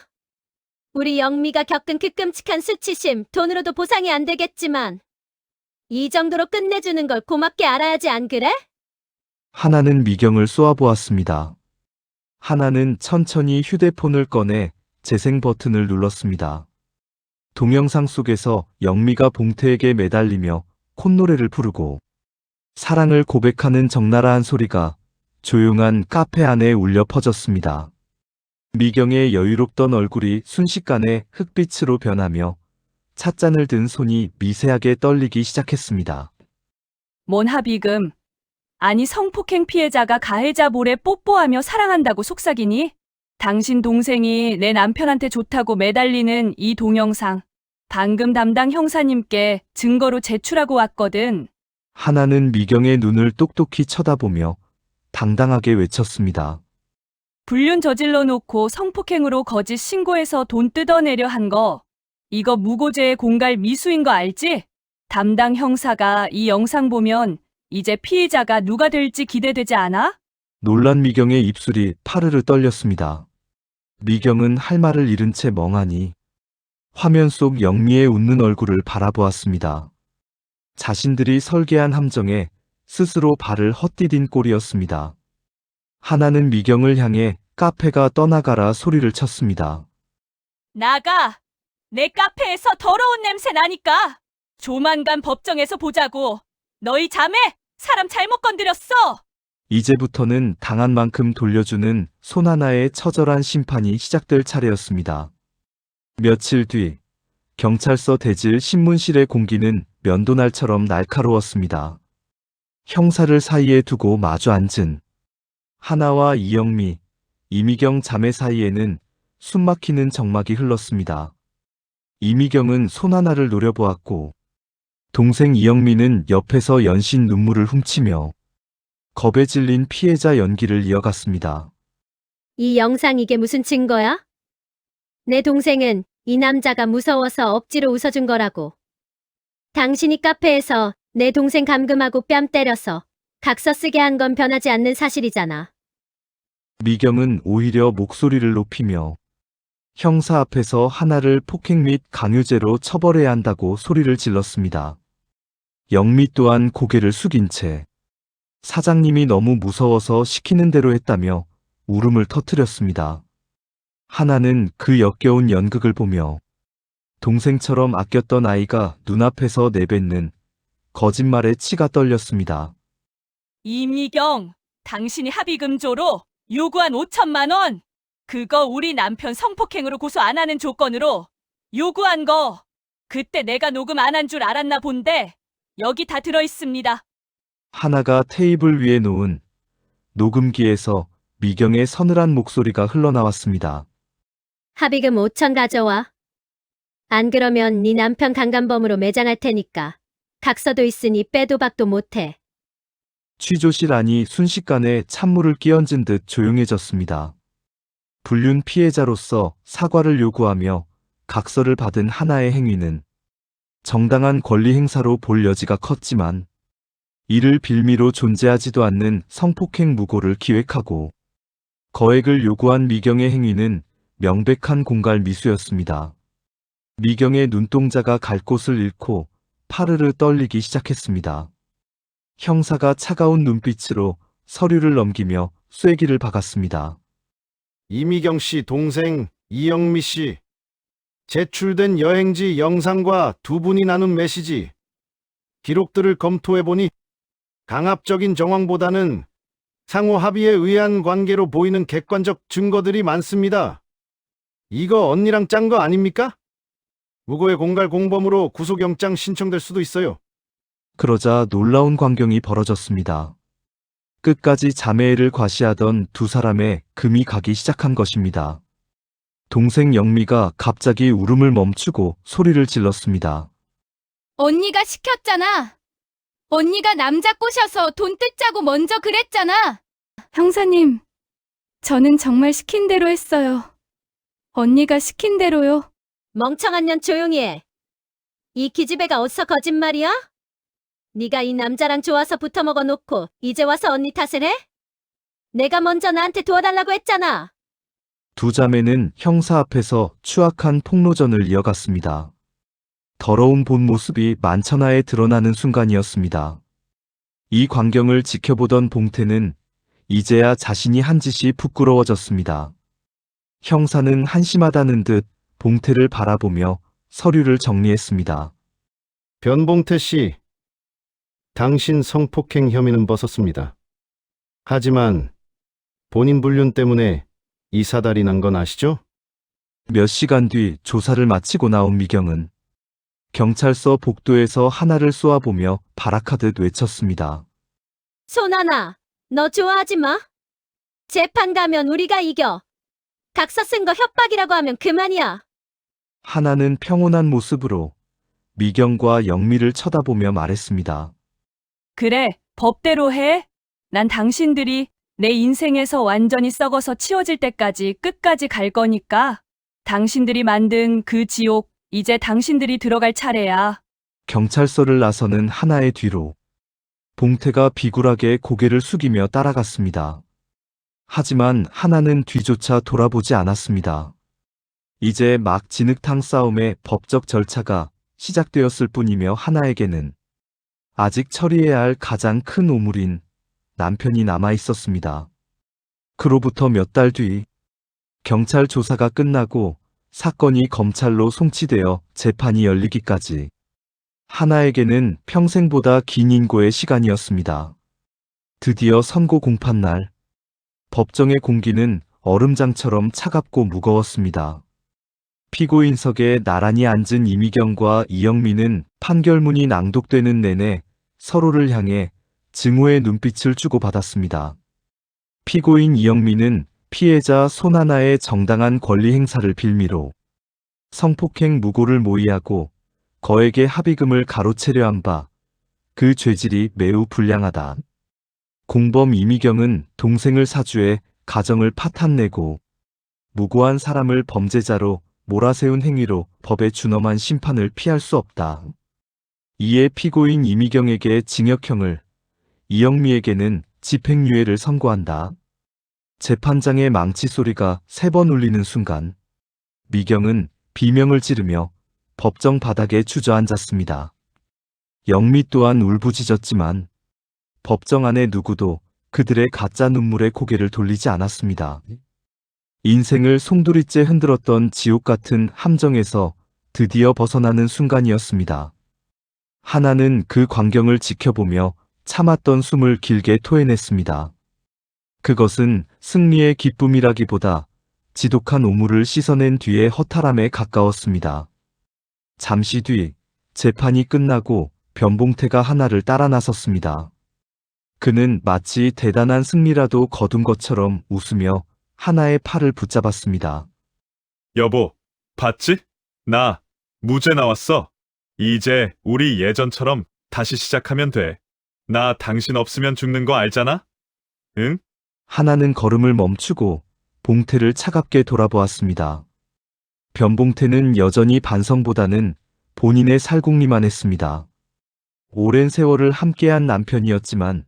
우리 영미가 겪은 그 끔찍한 수치심, 돈으로도 보상이 안 되겠지만 이 정도로 끝내주는 걸 고맙게 알아야지, 안 그래? 하나는 미경을 쏘아보았습니다. 하나는 천천히 휴대폰을 꺼내 재생 버튼을 눌렀습니다. 동영상 속에서 영미가 봉태에게 매달리며 콧노래를 부르고 사랑을 고백하는 적나라한 소리가 조용한 카페 안에 울려 퍼졌습니다. 미경의 여유롭던 얼굴이 순식간에 흑빛으로 변하며 찻잔을 든 손이 미세하게 떨리기 시작했습니다. 뭔 합의금? 아니 성폭행 피해자가 가해자 볼에 뽀뽀하며 사랑한다고 속삭이니? 당신 동생이 내 남편한테 좋다고 매달리는 이 동영상 방금 담당 형사님께 증거로 제출하고 왔거든. 하나는 미경의 눈을 똑똑히 쳐다보며 당당하게 외쳤습니다. 불륜 저질러 놓고 성폭행으로 거짓 신고해서 돈 뜯어내려 한 거. 이거 무고죄의 공갈 미수인 거 알지? 담당 형사가 이 영상 보면 이제 피의자가 누가 될지 기대되지 않아? 놀란 미경의 입술이 파르르 떨렸습니다. 미경은 할 말을 잃은 채 멍하니 화면 속 영미의 웃는 얼굴을 바라보았습니다. 자신들이 설계한 함정에 스스로 발을 헛디딘 꼴이었습니다. 하나는 미경을 향해 카페가 떠나가라 소리를 쳤습니다. 나가! 내 카페에서 더러운 냄새 나니까! 조만간 법정에서 보자고! 너희 자매! 사람 잘못 건드렸어! 이제부터는 당한 만큼 돌려주는 손 하나의 처절한 심판이 시작될 차례였습니다. 며칠 뒤 경찰서 대질 신문실의 공기는 면도날처럼 날카로웠습니다. 형사를 사이에 두고 마주 앉은 하나와 이영미, 이미경 자매 사이에는 숨막히는 정막이 흘렀습니다. 이미경은 손 하나를 노려보았고 동생 이영미는 옆에서 연신 눈물을 훔치며 겁에 질린 피해자 연기를 이어갔습니다. 이 영상 이게 무슨 증거야? 내 동생은 이 남자가 무서워서 억지로 웃어준 거라고. 당신이 카페에서 내 동생 감금하고 뺨 때려서 각서 쓰게 한 건 변하지 않는 사실이잖아. 미경은 오히려 목소리를 높이며 형사 앞에서 하나를 폭행 및 강요죄로 처벌해야 한다고 소리를 질렀습니다. 영미 또한 고개를 숙인 채 사장님이 너무 무서워서 시키는 대로 했다며 울음을 터뜨렸습니다. 하나는 그 역겨운 연극을 보며 동생처럼 아꼈던 아이가 눈앞에서 내뱉는 거짓말에 치가 떨렸습니다. 이미경, 당신이 합의금 조로 요구한 5천만 원! 그거 우리 남편 성폭행으로 고소 안 하는 조건으로 요구한 거. 그때 내가 녹음 안 한 줄 알았나 본데 여기 다 들어있습니다. 하나가 테이블 위에 놓은 녹음기에서 미경의 서늘한 목소리가 흘러나왔습니다. 합의금 5천 가져와. 안 그러면 네 남편 강간범으로 매장할 테니까. 각서도 있으니 빼도 박도 못해. 취조실 안이 순식간에 찬물을 끼얹은 듯 조용해졌습니다. 불륜 피해자로서 사과를 요구하며 각서를 받은 하나의 행위는 정당한 권리 행사로 볼 여지가 컸지만 이를 빌미로 존재하지도 않는 성폭행 무고를 기획하고 거액을 요구한 미경의 행위는 명백한 공갈 미수였습니다. 미경의 눈동자가 갈 곳을 잃고 파르르 떨리기 시작했습니다. 형사가 차가운 눈빛으로 서류를 넘기며 쐐기를 박았습니다. 이미경 씨 동생 이영미 씨. 제출된 여행지 영상과 두 분이 나눈 메시지. 기록들을 검토해보니 강압적인 정황보다는 상호 합의에 의한 관계로 보이는 객관적 증거들이 많습니다. 이거 언니랑 짠 거 아닙니까? 무고의 공갈 공범으로 구속영장 신청될 수도 있어요. 그러자 놀라운 광경이 벌어졌습니다. 끝까지 자매애를 과시하던 두 사람의 금이 가기 시작한 것입니다. 동생 영미가 갑자기 울음을 멈추고 소리를 질렀습니다. 언니가 시켰잖아. 언니가 남자 꼬셔서 돈 뜯자고 먼저 그랬잖아. 형사님, 저는 정말 시킨 대로 했어요. 언니가 시킨 대로요. 멍청한 년 조용히 해. 이 기집애가 어디서 거짓말이야? 네가 이 남자랑 좋아서 붙어먹어 놓고 이제 와서 언니 탓을 해? 내가 먼저 나한테 도와달라고 했잖아. 두 자매는 형사 앞에서 추악한 폭로전을 이어갔습니다. 더러운 본 모습이 만천하에 드러나는 순간이었습니다. 이 광경을 지켜보던 봉태는 이제야 자신이 한 짓이 부끄러워졌습니다. 형사는 한심하다는 듯 봉태를 바라보며 서류를 정리했습니다. 변봉태 씨, 당신 성폭행 혐의는 벗었습니다. 하지만 본인 불륜 때문에 이 사달이 난 건 아시죠? 몇 시간 뒤 조사를 마치고 나온 미경은 경찰서 복도에서 하나를 쏘아보며 발악하듯 외쳤습니다. 손하나, 너 좋아하지 마. 재판 가면 우리가 이겨. 각서 쓴 거 협박이라고 하면 그만이야. 하나는 평온한 모습으로 미경과 영미를 쳐다보며 말했습니다. 그래, 법대로 해. 난 당신들이 내 인생에서 완전히 썩어서 치워질 때까지 끝까지 갈 거니까. 당신들이 만든 그 지옥, 이제 당신들이 들어갈 차례야. 경찰서를 나서는 하나의 뒤로 봉태가 비굴하게 고개를 숙이며 따라갔습니다. 하지만 하나는 뒤조차 돌아보지 않았습니다. 이제 막 진흙탕 싸움의 법적 절차가 시작되었을 뿐이며 하나에게는 아직 처리해야 할 가장 큰 오물인 남편이 남아 있었습니다. 그로부터 몇 달 뒤 경찰 조사가 끝나고 사건이 검찰로 송치되어 재판이 열리기까지 하나에게는 평생보다 긴 인고의 시간이었습니다. 드디어 선고 공판날, 법정의 공기는 얼음장처럼 차갑고 무거웠습니다. 피고인석에 나란히 앉은 이미경과 이영미는 판결문이 낭독되는 내내 서로를 향해 증오의 눈빛을 주고받았습니다. 피고인 이영미는 피해자 손하나의 정당한 권리 행사를 빌미로 성폭행 무고를 모의하고 거액의 합의금을 가로채려 한 바 그 죄질이 매우 불량하다. 공범 이미경은 동생을 사주해 가정을 파탄내고 무고한 사람을 범죄자로 몰아세운 행위로 법에 준엄한 심판을 피할 수 없다. 이에 피고인 이미경에게 징역형을, 이영미에게는 집행유예를 선고한다. 재판장의 망치 소리가 3번 울리는 순간 미경은 비명을 지르며 법정 바닥에 주저앉았습니다. 영미 또한 울부짖었지만 법정 안의 누구도 그들의 가짜 눈물에 고개를 돌리지 않았습니다. 인생을 송두리째 흔들었던 지옥 같은 함정에서 드디어 벗어나는 순간이었습니다. 하나는 그 광경을 지켜보며 참았던 숨을 길게 토해냈습니다. 그것은 승리의 기쁨이라기보다 지독한 오물을 씻어낸 뒤의 허탈함에 가까웠습니다. 잠시 뒤 재판이 끝나고 변봉태가 하나를 따라 나섰습니다. 그는 마치 대단한 승리라도 거둔 것처럼 웃으며 하나의 팔을 붙잡았습니다. 여보, 봤지? 나 무죄 나왔어. 이제 우리 예전처럼 다시 시작하면 돼. 나 당신 없으면 죽는 거 알잖아? 응? 하나는 걸음을 멈추고 봉태를 차갑게 돌아보았습니다. 변봉태는 여전히 반성보다는 본인의 살궁리만 했습니다. 오랜 세월을 함께한 남편이었지만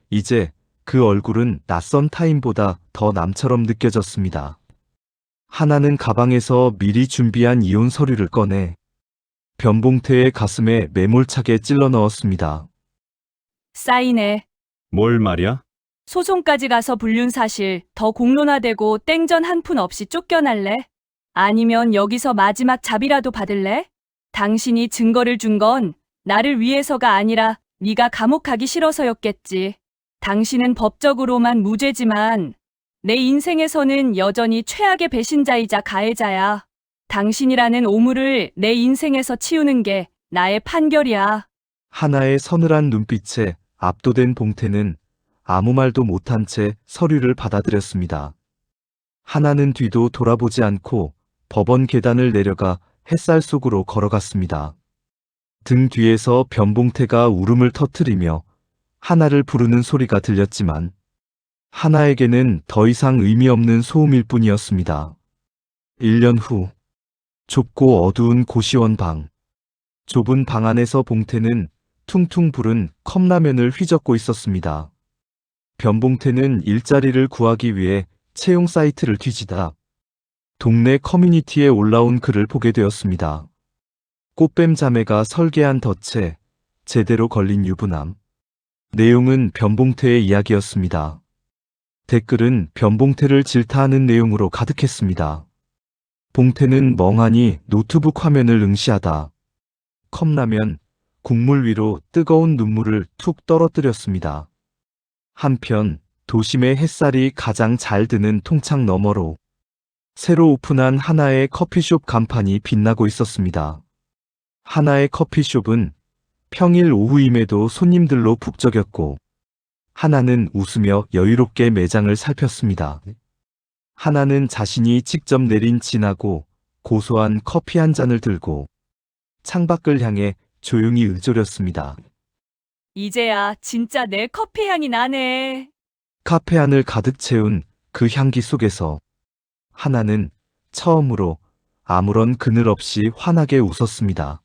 이제 그 얼굴은 낯선 타인보다 더 남처럼 느껴졌습니다. 하나는 가방에서 미리 준비한 이혼 서류를 꺼내 변봉태의 가슴에 매몰차게 찔러 넣었습니다. 사인해. 뭘 말이야? 소송까지 가서 불륜 사실 더 공론화되고 땡전 한 푼 없이 쫓겨날래? 아니면 여기서 마지막 잡이라도 받을래? 당신이 증거를 준 건 나를 위해서가 아니라 네가 감옥 가기 싫어서였겠지. 당신은 법적으로만 무죄지만 내 인생에서는 여전히 최악의 배신자이자 가해자야. 당신이라는 오물을 내 인생에서 치우는 게 나의 판결이야. 하나의 서늘한 눈빛에 압도된 봉태는 아무 말도 못한 채 서류를 받아들였습니다. 하나는 뒤도 돌아보지 않고 법원 계단을 내려가 햇살 속으로 걸어갔습니다. 등 뒤에서 변봉태가 울음을 터뜨리며 하나를 부르는 소리가 들렸지만 하나에게는 더 이상 의미 없는 소음일 뿐이었습니다. 1년 후, 좁고 어두운 고시원 방. 좁은 방 안에서 봉태는 퉁퉁 부른 컵라면을 휘젓고 있었습니다. 변봉태는 일자리를 구하기 위해 채용 사이트를 뒤지다 동네 커뮤니티에 올라온 글을 보게 되었습니다. 꽃뱀 자매가 설계한 덫에 제대로 걸린 유부남. 내용은 변봉태의 이야기였습니다. 댓글은 변봉태를 질타하는 내용으로 가득했습니다. 봉태는 멍하니 노트북 화면을 응시하다 컵라면, 국물 위로 뜨거운 눈물을 툭 떨어뜨렸습니다. 한편 도심의 햇살이 가장 잘 드는 통창 너머로 새로 오픈한 하나의 커피숍 간판이 빛나고 있었습니다. 하나의 커피숍은 평일 오후임에도 손님들로 북적였고 하나는 웃으며 여유롭게 매장을 살폈습니다. 하나는 자신이 직접 내린 진하고 고소한 커피 한 잔을 들고 창밖을 향해 조용히 의조렸습니다. 이제야 진짜 내 커피 향이 나네. 카페 안을 가득 채운 그 향기 속에서 하나는 처음으로 아무런 그늘 없이 환하게 웃었습니다.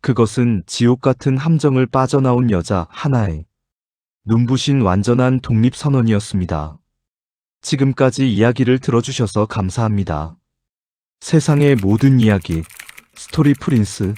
그것은 지옥 같은 함정을 빠져나온 여자 하나의 눈부신 완전한 독립선언이었습니다. 지금까지 이야기를 들어주셔서 감사합니다. 세상의 모든 이야기, 스토리 프린스